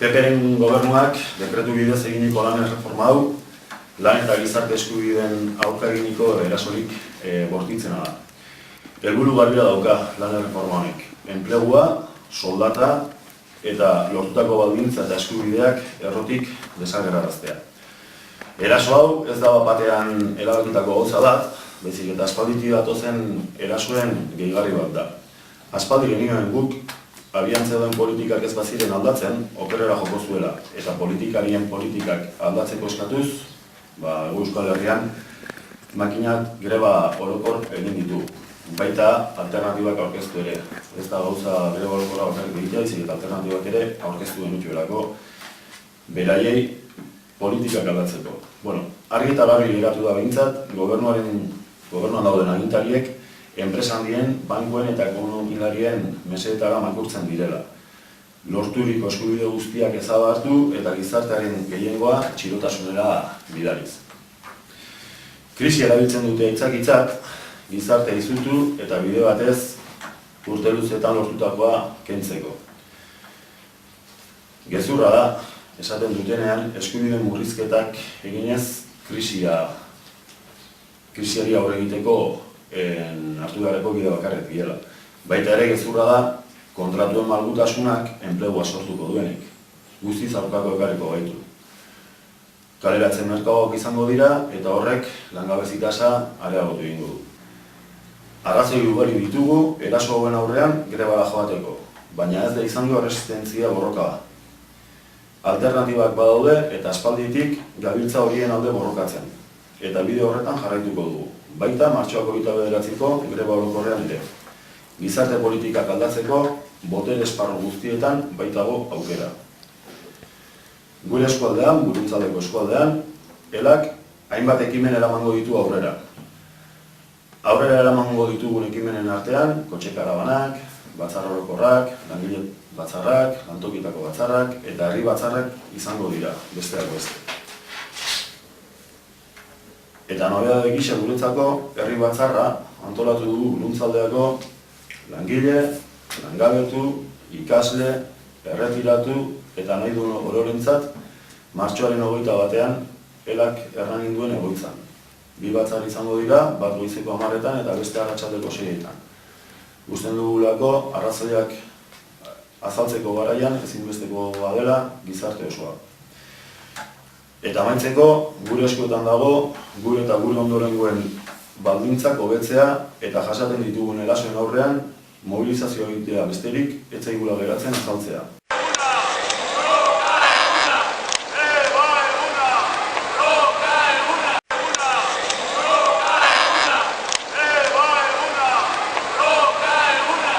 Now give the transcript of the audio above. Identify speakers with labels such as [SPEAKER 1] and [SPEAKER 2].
[SPEAKER 1] PPren gobernuak dekretu bidez eginiko lan erreforma hau, lan eta gizarte eskubideen aurka eginiko erasorik bortitzena da. Helburu garbia dauka lan erreforma honek. Enplegua, soldata eta lortutako baldintza eta eskubideak errotik desagerraraztea. Eraso hau ez da batean erabakitako gauza bat, baizik eta aspalditik datozen erasoen gehigarri bat da. Aspaldi genioen guk abian zeuden politikak ez baziren aldatzen, okerrera joko zuela, eta politikarien politikak aldatzeko eskatuz, Euskal Herrian, makinak greba orokor egin ditu. Baita alternatibak aurkeztu ere. Ez da gauza greba orokorra bakarrik egitea, izik eta alternatibak ere aurkeztu genutxuelako beraiei politikak aldatzeko. Argi eta garbi geratu da behintzat, gobernuan dauden agintariek enpresa handien, bankuen eta ekonomilarien meseetara makurtzen direla. Lorturiko eskubide guztiak ezabartu eta gizartearen gehiengoa txirotasunera bidaliz. Krisi erabiltzen dute hitzak, gizartea izutu eta bide batez urte luzetan lortutakoa kentzeko. Gezurra da, esaten dutenean, eskubide murrizketak eginez krisiari aurre egiteko hartu beharreko bide bakarrik direla. Baita ere gezurra da, kontratuen malgutasunak enplegua sortuko duenik. Guztiz aurkako ekarriko gaitu. Kaleratzen merkatuak izango dira eta horrek langabezi tasa areagotu egingo du. Arrazoi ugari ditugu eraso hauen aurrean grebara joateko, baina ez da izango resistentzia borroka da. Alternatibak badaude eta aspalditik gabiltza horien alde borrokatzen. Eta bide horretan jarraituko dugu. Baita martxoak 29ko greba orokorrean ere. Gizarte politikak aldatzeko, botere esparru guztietan baitago aukera. Gure eskualdean, Buruntzaldeko eskualdean, elak hainbat ekimen eramango ditu aurrera. Aurrera eramango ditugun ekimenen artean, kotxe karabanak, batzar orokorrak, langile batzarrak, lantokitako batzarrak eta herri batzarrak izango dira, besteak beste. Eta nobedade gisa guretzako herri batzarra antolatu dugu Buruntzaldeako langile, langabetu, ikasle, erretiratu eta nahi duen ororentzat martxoaren 21ean elak erranginduen egoitzan. Bi batzar izango dira, bat goizeko 10etan eta beste arratsaldeko 6etan. Usten dugulako arrazoiak azaltzeko garaian ezinbesteko dela gizarte osoa. Eta amaitzeko, gure eskuetan dago, gure eta gure ondorengoen baldintzak hobetzea eta jasaten ditugun erasoen aurrean mobilizazioa egitea besterik ez zaigula geratzen azaltzea.